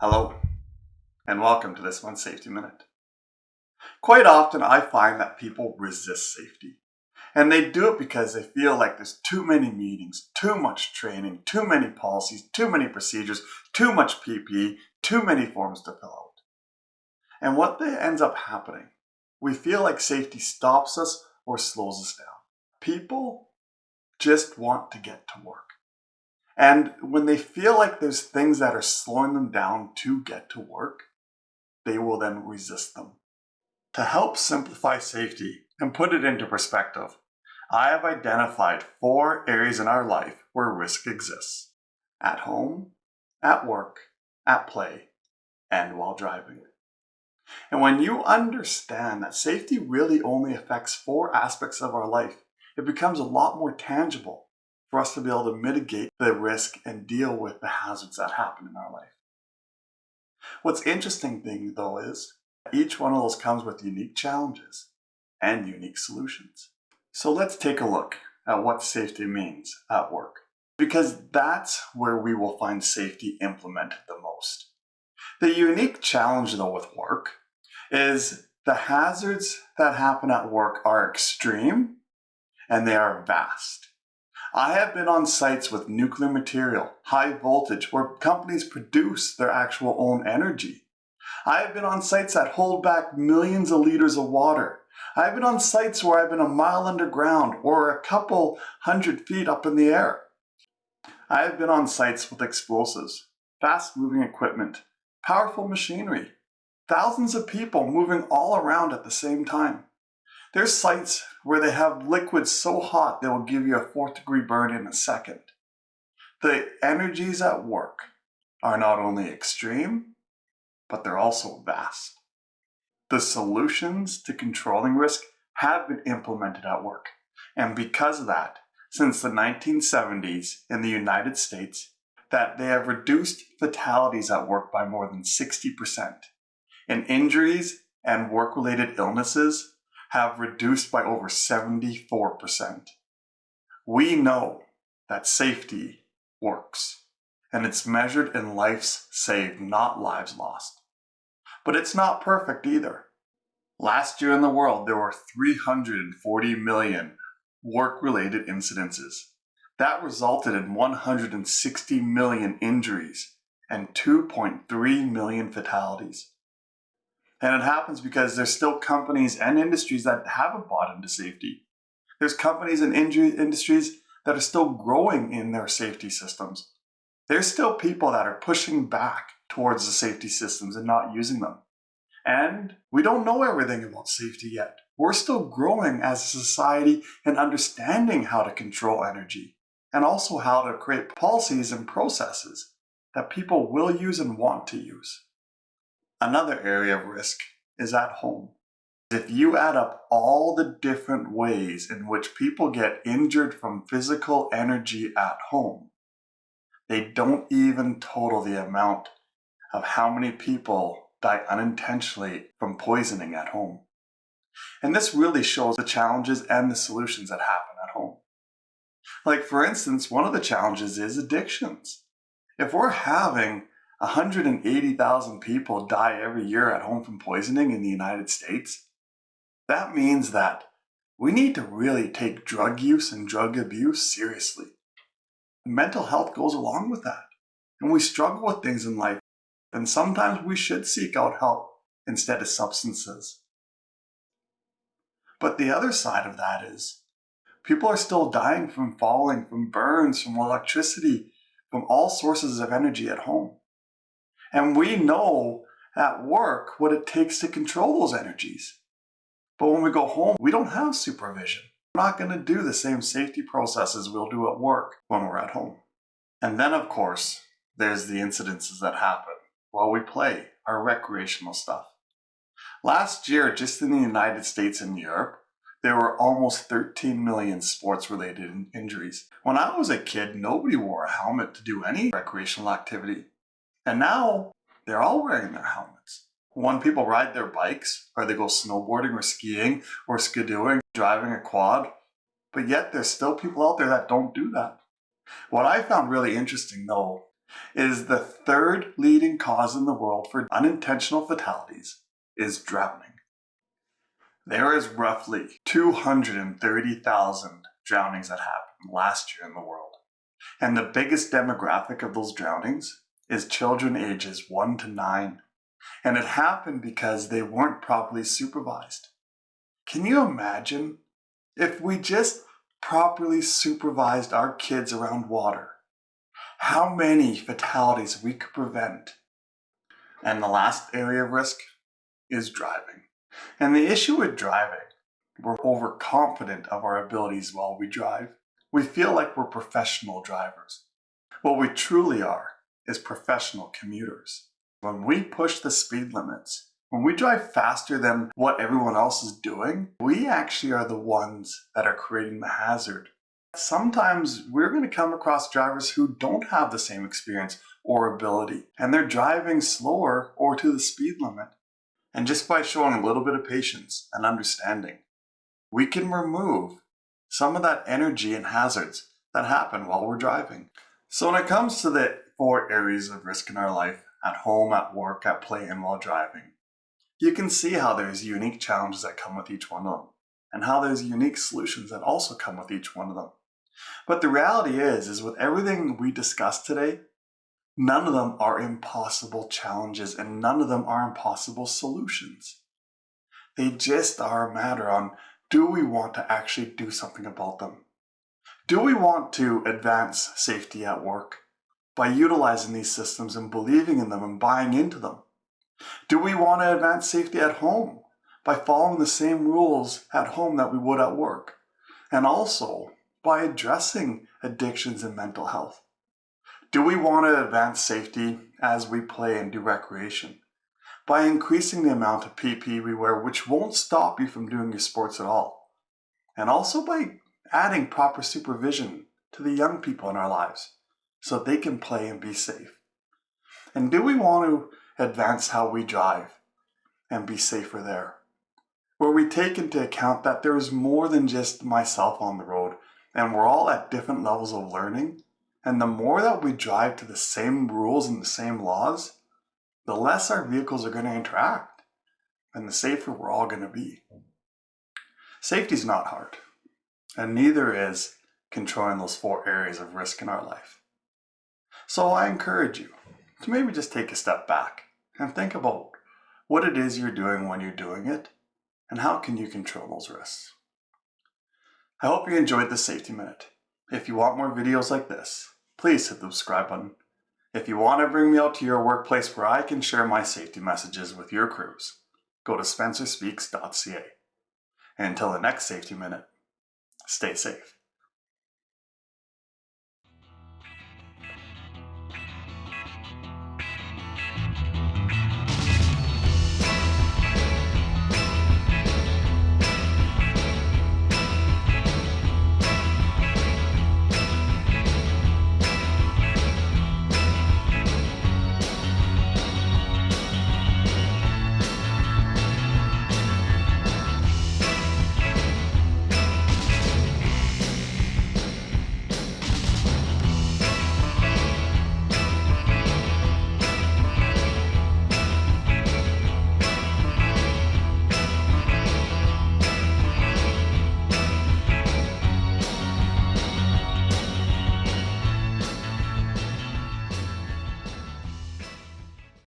Hello, and welcome to this month's Safety Minute. Quite often, I find that people resist safety. And they do it because they feel like there's too many meetings, too much training, too many policies, too many procedures, too much PPE, too many forms to fill out. And what ends up happening, we feel like safety stops us or slows us down. People just want to get to work. And when they feel like there's things that are slowing them down to get to work, they will then resist them. To help simplify safety and put it into perspective, I have identified 4 areas in our life where risk exists: at home, at work, at play, and while driving. And when you understand that safety really only affects 4 aspects of our life, it becomes a lot more tangible for us to be able to mitigate the risk and deal with the hazards that happen in our life. What's interesting thing though is each one of those comes with unique challenges and unique solutions. So let's take a look at what safety means at work, because that's where we will find safety implemented the most. The unique challenge though with work is the hazards that happen at work are extreme and they are vast. I have been on sites with nuclear material, high voltage, where companies produce their actual own energy. I have been on sites that hold back millions of liters of water. I've been on sites where I've been a mile underground or a couple hundred feet up in the air. I have been on sites with explosives, fast-moving equipment, powerful machinery, thousands of people moving all around at the same time. There's sites where they have liquids so hot they will give you a 4th-degree burn in a second. The energies at work are not only extreme, but they're also vast. The solutions to controlling risk have been implemented at work. And because of that, since the 1970s in the United States, that they have reduced fatalities at work by more than 60%. And injuries and work-related illnesses have reduced by over 74%. We know that safety works, and it's measured in lives saved, not lives lost. But it's not perfect either. Last year in the world, there were 340 million work-related incidences. That resulted in 160 million injuries and 2.3 million fatalities. And it happens because there's still companies and industries that haven't bought into safety. There's companies and industries that are still growing in their safety systems. There's still people that are pushing back towards the safety systems and not using them. And we don't know everything about safety yet. We're still growing as a society and understanding how to control energy and also how to create policies and processes that people will use and want to use. Another area of risk is at home. If you add up all the different ways in which people get injured from physical energy at home, they don't even total the amount of how many people die unintentionally from poisoning at home. And this really shows the challenges and the solutions that happen at home. Like for instance, one of the challenges is addictions. If we're having 180,000 people die every year at home from poisoning in the United States, that means that we need to really take drug use and drug abuse seriously. Mental health goes along with that. And we struggle with things in life, and sometimes we should seek out help instead of substances. But the other side of that is people are still dying from falling, from burns, from electricity, from all sources of energy at home. And we know at work what it takes to control those energies. But when we go home, we don't have supervision. We're not going to do the same safety processes we'll do at work when we're at home. And then, of course, there's the incidences that happen while we play, our recreational stuff. Last year, just in the United States and Europe, there were almost 13 million sports-related injuries. When I was a kid, nobody wore a helmet to do any recreational activity. And now, they're all wearing their helmets. When people ride their bikes, or they go snowboarding or skiing or skidooing, driving a quad, but yet there's still people out there that don't do that. What I found really interesting though is the third leading cause in the world for unintentional fatalities is drowning. There is roughly 230,000 drownings that happened last year in the world. And the biggest demographic of those drownings is children ages 1 to 9. And it happened because they weren't properly supervised. Can you imagine if we just properly supervised our kids around water? How many fatalities we could prevent? And the last area of risk is driving. And the issue with driving, we're overconfident of our abilities while we drive. We feel like we're professional drivers. What we truly are is professional commuters. When we push the speed limits, when we drive faster than what everyone else is doing, we actually are the ones that are creating the hazard. Sometimes we're going to come across drivers who don't have the same experience or ability, and they're driving slower or to the speed limit. And just by showing a little bit of patience and understanding, we can remove some of that energy and hazards that happen while we're driving. So when it comes to the 4 areas of risk in our life, at home, at work, at play, and while driving, you can see how there's unique challenges that come with each one of them, and how there's unique solutions that also come with each one of them. But the reality is with everything we discussed today, none of them are impossible challenges and none of them are impossible solutions. They just are a matter on, do we want to actually do something about them? Do we want to advance safety at work by utilizing these systems and believing in them and buying into them? Do we want to advance safety at home by following the same rules at home that we would at work? And also by addressing addictions and mental health. Do we want to advance safety as we play and do recreation by increasing the amount of PPE we wear, which won't stop you from doing your sports at all? And also by adding proper supervision to the young people in our lives so that they can play and be safe. And do we want to advance how we drive and be safer there, where we take into account that there is more than just myself on the road, and we're all at different levels of learning, and the more that we drive to the same rules and the same laws, the less our vehicles are going to interact, and the safer we're all going to be. Safety is not hard, and neither is controlling those 4 areas of risk in our life. So I encourage you to maybe just take a step back and think about what it is you're doing when you're doing it, and how can you control those risks. I hope you enjoyed this Safety Minute. If you want more videos like this, please hit the subscribe button. If you want to bring me out to your workplace where I can share my safety messages with your crews, go to spencerspeaks.ca. And until the next Safety Minute, stay safe.